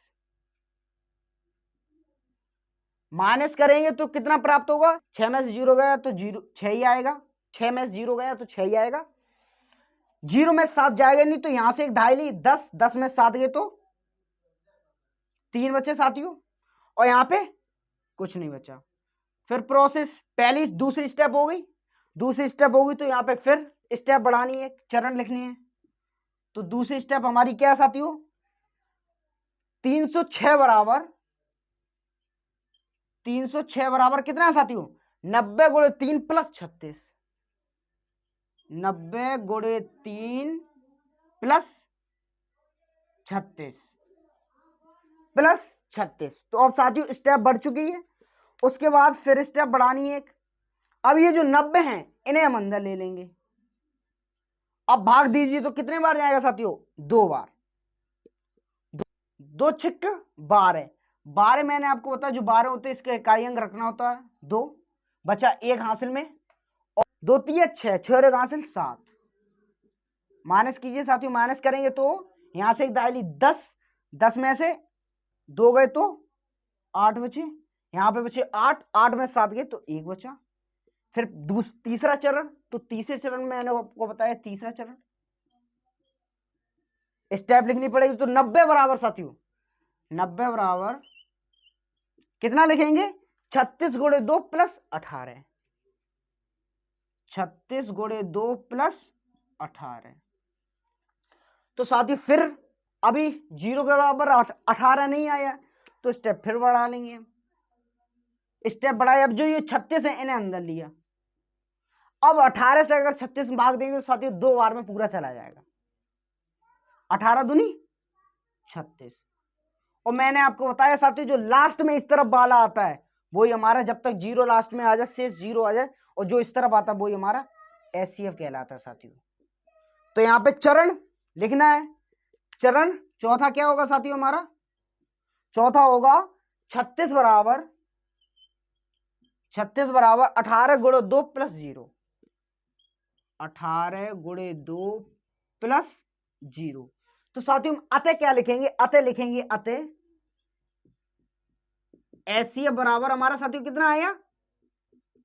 माइनस करेंगे तो कितना प्राप्त होगा, 6 में से 0 गया तो 6 ही आएगा, 6 में से 0 गया तो 6 ही आएगा, 0 में 7 जाएगा नहीं, तो यहां से 1 ढाई ली 10, 10 में 7 गए तो 3 बचे साथियों, और यहां पे कुछ नहीं बचा। फिर प्रोसेस पहली दूसरी स्टेप हो गई, दूसरी स्टेप होगी तो यहाँ पे फिर स्टेप बढ़ानी है, चरण लिखनी है। तो दूसरी स्टेप हमारी क्या है साथियों, 306 बराबर, 306 बराबर कितना है साथियों, 90 गुणे 3 प्लस 36, 90 गुणे 3 प्लस 36 प्लस 36। तो अब साथियों स्टेप बढ़ चुकी है, उसके बाद फिर स्टेप बढ़ानी है। अब ये जो 90 हैं इन्हें हम अंदर ले लेंगे, अब भाग दीजिए तो कितने बार जाएगा साथियों, 2 बार, 2 6 12, 12 मैंने आपको बताया जो 12 होते हैं इसका इकाई अंक रखना होता है 2, बचा 1 हासिल में, और 2 3 6, 6 1 हासिल 7, माइनस कीजिए साथियों, माइनस करेंगे तो यहां से 1 दाइली 10, 10 में से 2 गए तो 8 बचे, यहाँ पे बचे 8, 8 में 7 गए तो 1 बचा। फिर तीसरा चरण, तो तीसरे चरण में मैंने आपको बताया तीसरा चरण स्टेप लिखनी पड़ेगी। तो 90 बराबर साथियों, 90 बराबर कितना लिखेंगे, 36 गुणे 2 प्लस 18, 36 गुणे 2 प्लस 18। तो साथियों फिर अभी 0 के बराबर 18 नहीं आया, तो स्टेप फिर बढ़ा लेंगे, स्टेप बढ़ाए। अब जो ये 36 है इन्हें अंदर लिया, अब 18 से अगर 36 भाग देंगे तो साथियों 2 बार में पूरा चला जाएगा, 18 दूनी 36। और मैंने आपको बताया साथियों जो लास्ट में इस तरफ वाला आता है वही हमारा, जब तक 0 लास्ट में आ जाए, शेष 0 आ जाए, और जो इस तरफ आता है वही हमारा एचसीएफ कहलाता है साथियों। तो यहाँ पे चरण लिखना है, चरण चौथा क्या होगा साथियों हमारा, चौथा होगा 36 बराबर 18 गुणे 2 प्लस 0, 18 गुणे 2 प्लस 0। तो साथियों अतः क्या लिखेंगे, अतः लिखेंगे, अतः एचसीएफ बराबर हमारा साथियों कितना आया,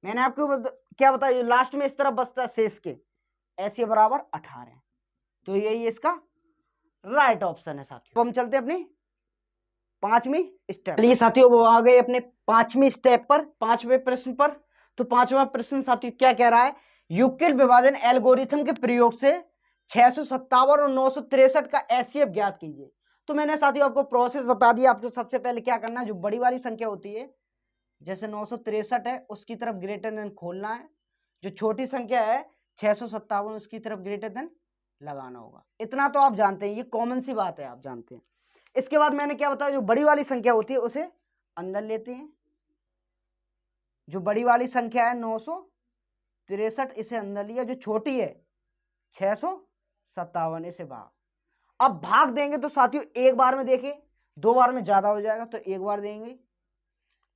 मैंने आपको क्या बताया, लास्ट में इस तरफ बचता है शेष के, एचसीएफ बराबर 18। तो यही इसका राइट ऑप्शन है साथियों। तो हम चलते हैं अपनी पांचवी स्टेप। चलिए साथियों वो आ गए अपने पांचवी स्टेप पर, पांचवें प्रश्न पर। तो पांचवा प्रश्न साथियों क्या कह रहा है, यूक्लिड विभाजन एल्गोरिथम के प्रयोग से 657 और 963 का एचसीएफ ज्ञात कीजिए। तो मैंने साथियों आपको प्रोसेस बता दिया, आपको सबसे पहले क्या करना है, जो बड़ी वाली संख्या होती है जैसे 963 है उसकी तरफ ग्रेटर देन खोलना है, जो छोटी संख्या है 657 उसकी तरफ ग्रेटर देन लगाना होगा। इतना तो आप जानते हैं, ये कॉमन सी बात है, आप जानते हैं। इसके बाद मैंने क्या बताया, जो बड़ी वाली संख्या होती है उसे अंदर लेते हैं, जो बड़ी वाली संख्या है 963 इसे अंदर लिया, जो छोटी है 657 इसे भाग। अब भाग देंगे तो साथियों एक बार में देखें, 2 बार में ज्यादा हो जाएगा, तो एक बार देंगे,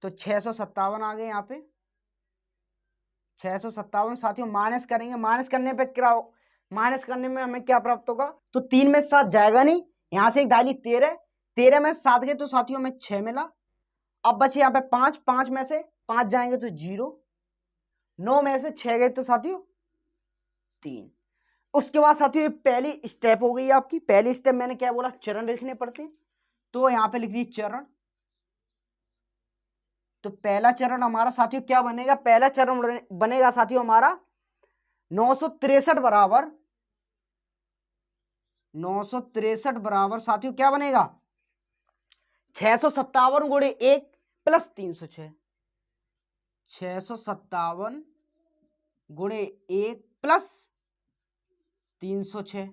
तो 657 आ गए यहाँ पे 657। साथियों माइनस करेंगे, माइनस करने पे क्या, माइनस करने में हमें क्या प्राप्त होगा, तो 3 में 7 जाएगा नहीं, यहां से एक डाली 13, 13 में 7 गए तो साथियों में 6 मिला। अब बचे यहाँ पे 5, 5 में से 5 जाएंगे तो 0, 9 में से 6 गए तो साथियों 3। उसके बाद साथियों पहली स्टेप हो गई आपकी, पहली स्टेप मैंने क्या बोला, चरण लिखने पड़ते हैं, तो यहाँ पे लिख दी चरण। तो पहला चरण हमारा साथियों क्या बनेगा, पहला चरण बनेगा साथियों हमारा 963 बराबर 963 बराबर साथियों क्या बनेगा, 657 गुणे 1 प्लस 306, 657 गुणे 1 प्लस 306।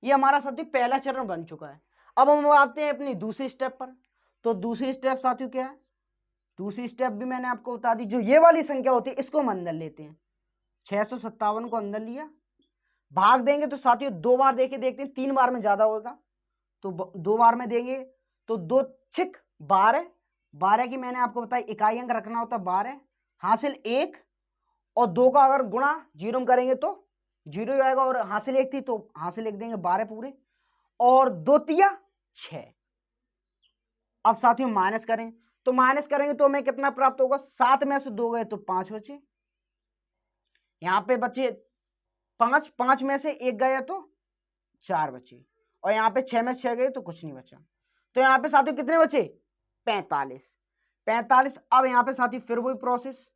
ये हमारा साथियों पहला चरण बन चुका है। अब हम आते हैं अपनी दूसरी स्टेप पर। तो दूसरी स्टेप साथियों क्या है, दूसरी स्टेप भी मैंने आपको बता दी, जो ये वाली संख्या होती है इसको हम अंदर लेते हैं, 657 को अंदर लिया, भाग देंगे तो साथियों 2 बार देके देखते हैं, 3 बार में ज्यादा होगा, तो 2 बार में देंगे तो 2 6 12, 12 की मैंने आपको बताया इकाई अंक रखना होता है 12, हासिल 1, और 2 का अगर गुणा 0 में करेंगे तो 0 ही आएगा, और हासिल 1 थी तो हासिल लिख देंगे 12 पूरे, और 2 तिया 6। अब साथियों माइनस करें, तो माइनस करेंगे तो हमें कितना प्राप्त होगा, 7 में से 2 गए तो 5 बचे, यहाँ पे बचे 5, 5 में से 1 गया तो 4 बचे, और यहाँ पे 6 में से 6 गए तो कुछ नहीं बचा। तो यहाँ पे साथियों कितने बचे, 45, 45। अब यहाँ पे साथियों फिर वही प्रोसेस,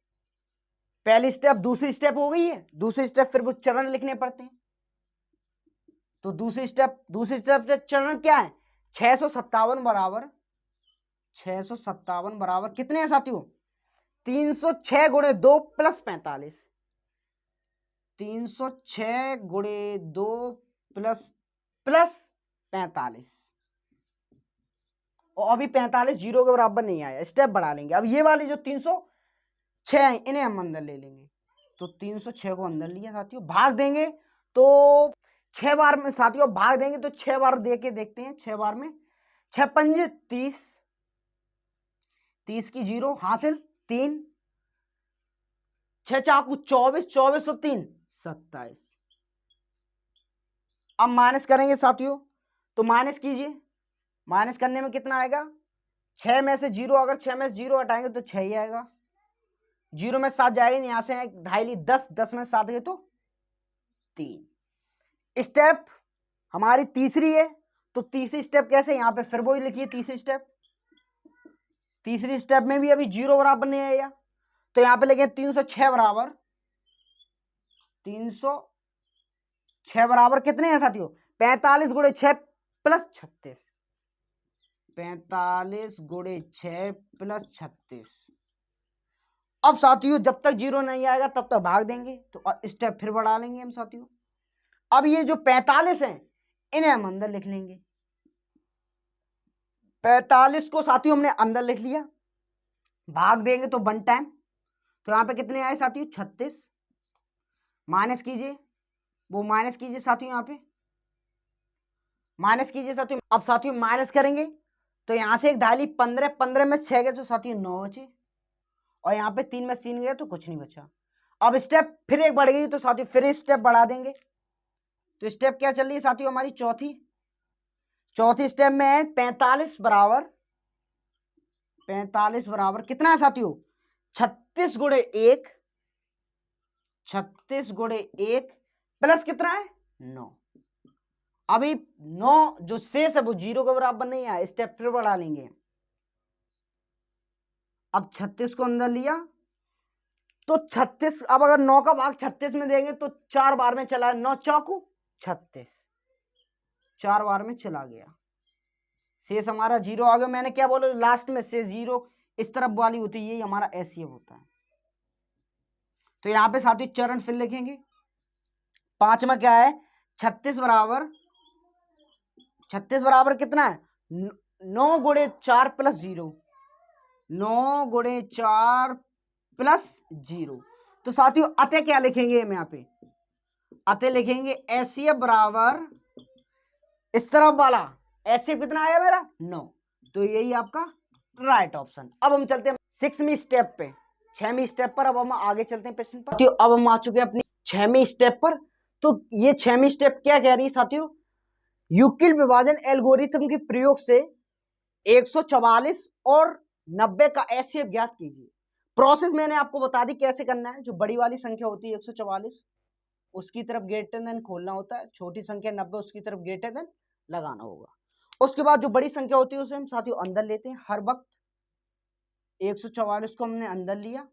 पहली स्टेप दूसरी स्टेप हो गई है, दूसरी स्टेप फिर वो चरण लिखने पड़ते हैं। तो दूसरी स्टेप चरण क्या है, 657 बराबर 657 बराबर कितने हैं साथियों, 306 गुणे 2 प्लस 45, 306 गुणे 2 प्लस 45, और अभी 45 0 के बराबर नहीं आया, स्टेप बढ़ा लेंगे। अब ये वाली जो 306 है इन्हें हम अंदर ले लेंगे, तो 306 को अंदर लिया साथियों, भाग देंगे तो 6 बार में साथियों भाग देंगे तो 6 बार दे के देखते हैं, 6 बार में 6 पंजे 30, 30 की 0 हासिल 3, 6 चाकू 24, 24 और 3 27। अब माइनस करेंगे साथियों, तो माइनस कीजिए, माइनस करने में कितना आएगा, 6 में से 0, अगर 6 में से 0 हटाएंगे तो 6 ही आएगा, 0 में 7 जाएगा नहीं, यहां से ढाई 10, 10 में 7 गए तो 3। स्टेप हमारी तीसरी है, तो तीसरी स्टेप कैसे, यहां पे फिर वही लिखिए तीसरी स्टेप। तीसरी स्टेप में भी अभी 0 बराबर नहीं आएगा, तो यहां पे लिखें 306 बराबर, 306 बराबर कितने हैं साथियों, 45 गुणे 6 प्लस 36, 45 गुणे 6 प्लस 36। अब साथियों जब तक 0 नहीं आएगा तब तक भाग देंगे, तो स्टेप फिर बढ़ा लेंगे हम साथियों। अब ये जो 45 हैं इन्हें हम अंदर लिख लेंगे, 45 को साथियों हमने अंदर लिख लिया, भाग देंगे तो 1 टाइम, तो यहां पे कितने आए साथियों 36, माइनस कीजिए, वो माइनस कीजिए साथियों, यहां पे माइनस कीजिए साथियों। अब साथियों माइनस करेंगे तो यहां से एक डाली 15, 15 में 6 गए तो साथियों 9 बचे, और यहां पे 3 में 3 गए तो कुछ नहीं बचा। अब स्टेप फिर एक बढ़ गई, तो साथियों फिर स्टेप बढ़ा देंगे, तो स्टेप क्या चल रही है साथियों हमारी चौथी स्टेप में है 45 बराबर, 45 बराबर कितना है साथियों 36 गुणे 1, 36 गुणे 1 प्लस कितना है 9। अभी 9 जो शेष है वो 0 के बराबर नहीं है, स्टेप फिर बढ़ा लेंगे। अब 36 को अंदर लिया तो 36, अब अगर 9 का भाग 36 में देंगे तो 4 बार में चला, 9 चौकू 36, 4 बार में चला गया, शेष हमारा 0 आ गया। मैंने क्या बोला लास्ट में से 0 इस तरफ वाली होती है, यही हमारा एससीएफ होता है। तो यहां पे साथी चरण फिर लिखेंगे, 5 में क्या है 36 बराबर, 36 बराबर कितना है 9 गुणे 4 प्लस 0, 9 गुणे 4 प्लस 0। तो साथियों अतः क्या लिखेंगे हम यहाँ पे, अतः लिखेंगे एससीएफ बराबर इस तरफ वाला एससीएफ कितना आया मेरा 9, तो यही आपका राइट ऑप्शन। अब हम चलते हैं 6वीं स्टेप पे, 6वीं स्टेप पर अब हम आगे चलते हैं प्रश्न पर। साथियों अब हम आ चुके हैं अपनी 6वीं स्टेप पर। तो ये 6वीं स्टेप क्या कह रही है साथियों, यूक्लिड विभाजन एल्गोरिथम के प्रयोग से 144 और 90 का एससीएफ ज्ञात कीजिए। प्रोसेस मैंने आपको बता दी कैसे करना है, जो बड़ी वाली संख्या होती है 144 उसकी तरफ ग्रेटर देन खोलना होता है, छोटी संख्या 90 उसकी तरफ ग्रेटर देन लगाना होगा। उसके बाद जो बड़ी संख्या होती है उसे हम साथियों अंदर लेते हैं हर वक्त। 144 को हमने अंदर लिया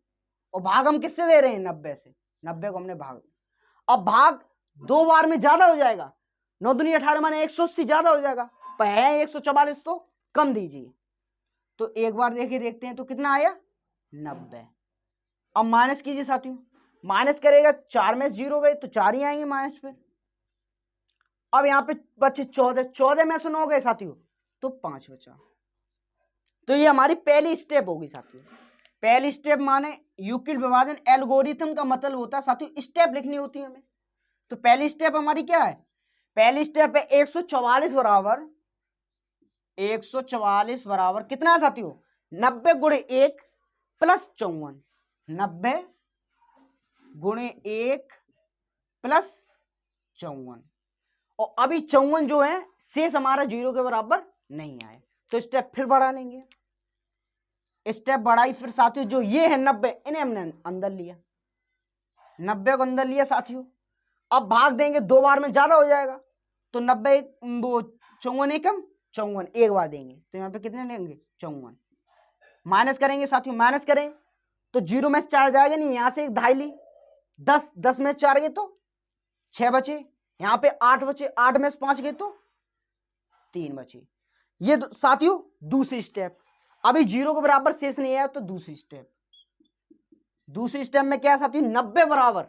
और भाग हम किससे दे रहे हैं 90 से, 90 को हमने भाग, अब भाग 2 बार में ज्यादा हो जाएगा, 9 दूनी 18 माने 180 ज्यादा हो जाएगा, पर है 144 तो कम दीजिए, तो एक बार देखिए देखते हैं तो कितना आया 90। अब माइनस कीजिए साथियों, माइनस करेगा 4 में 0 गए तो 4 ही आएंगे माइनस पे। अब यहां पे बचे 14, 14 में से 9 गए साथियों तो 5 बचा। तो ये हमारी पहली स्टेप होगी साथियों। पहली स्टेप माने यूक्लिड विभाजन एल्गोरिथम का मतलब होता है साथियों स्टेप लिखनी होती है हमें। तो पहली स्टेप हमारी क्या है, पहली स्टेप है 144 बराबर, 144 बराबर कितना है साथियों 90 गुणे 1 प्लस 54, 90 गुणे 1 प्लस 54, और अभी 54 जो है शेष हमारा 0 के बराबर नहीं आए, तो स्टेप फिर बढ़ा लेंगे। स्टेप बढ़ाई फिर साथियों जो ये है 90 इन्हें हमने अंदर लिया, 90 को अंदर लिया साथियों। अब भाग देंगे 2 बार में ज्यादा हो जाएगा, तो 90 वो 54 एकम 54 एक बार देंगे, तो यहाँ पे कितने लेंगे 54। माइनस करेंगे साथियों, माइनस करें तो 0 में से 4 जाएगा नहीं, यहां से एक ढाई ली 10, 10 में से 4 गए तो 6 बचे, यहाँ पे 8 बचे, 8 में से 5 गए तो 3 बचे। ये साथियों दूसरी स्टेप। अभी 0 के बराबर शेष नहीं आया तो दूसरी स्टेप, दूसरी स्टेप में क्या है साथियों 90 बराबर,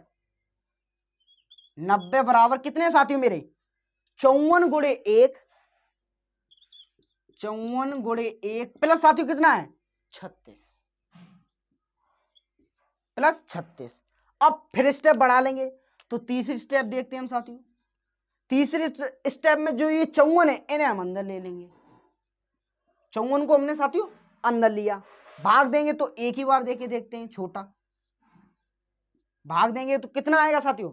90 बराबर कितने साथियों मेरे 54 गुणे 1, 54 गुणे 1 प्लस साथियों कितना है 36, प्लस 36। अब फिर स्टेप बढ़ा लेंगे, तो तीसरी स्टेप देखते हैं हम साथियों। तीसरी स्टेप में जो ये 54 है इन्हें हम अंदर ले लेंगे, 54 को हमने साथियों अंदर लिया, भाग देंगे तो एक ही बार देके देखते हैं, छोटा भाग देंगे तो कितना आएगा साथियों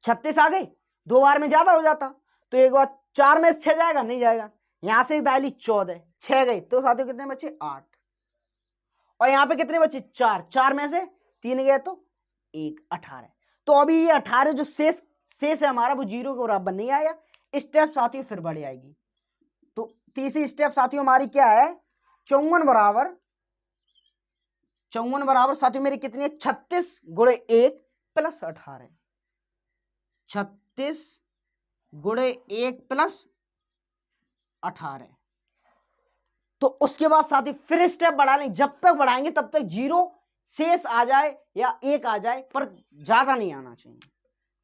36 आ गए, 2 बार में ज्यादा हो जाता, तो एक बार 4 में से 6 जाएगा नहीं जाएगा, यहां से डाली 14, 6 गई तो साथियों कितने बचे 8, और यहाँ पे कितने बचे 4, 4 में से 3 गए तो 1, 18। तो अभी ये 18 जो शेष है हमारा वो 0 के बराबर नहीं आया। स्टेप साथियों फिर बढ़ आएगी। तो तीसरी स्टेप साथियों हमारी क्या है, 54 बराबर साथियों मेरी कितनी है 36 गुणे 1 प्लस 18, 36 गुणे 1 प्लस 18। तो उसके बाद साथी फिर स्टेप बढ़ा लें, जब तक बढ़ाएंगे तब तक 0 शेष आ जाए या 1 आ जाए, पर ज्यादा नहीं आना चाहिए।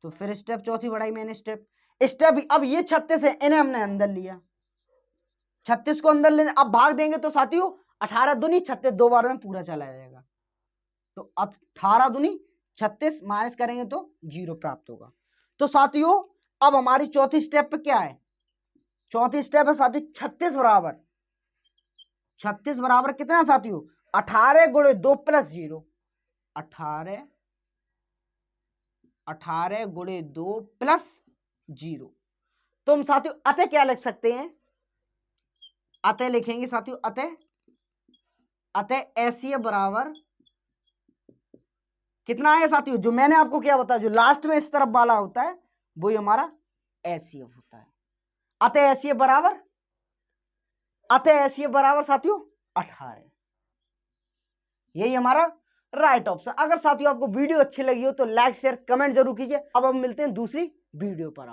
तो फिर स्टेप चौथी बढ़ाई मैंने, स्टेप अब ये 36 है, इन्हें हमने अंदर लिया, 36 को अंदर लेने, अब भाग देंगे तो साथियों 18 दूनी 36 दो बार में पूरा चला जाएगा। तो अब 18 दूनी 36 माइनस करेंगे तो 0 प्राप्त होगा। तो साथियों अब हमारी चौथी स्टेप पे क्या है, चौथी स्टेप है साथियों 36 बराबर कितना साथियों 18 गुणे 2 प्लस 0, 18 गुणे 2 प्लस 0। तो हम साथियों अतः क्या लिख सकते हैं, अतः लिखेंगे साथियों, अतः एसीए बराबर कितना है साथियों, जो मैंने आपको क्या बताया, जो लास्ट में इस तरफ वाला होता है वही हमारा एसीएफ होता है। अतः एसीएफ बराबर साथियों 18, यही हमारा राइट ऑप्शन। अगर साथियों आपको वीडियो अच्छी लगी हो तो लाइक शेयर कमेंट जरूर कीजिए। अब हम मिलते हैं दूसरी वीडियो पर।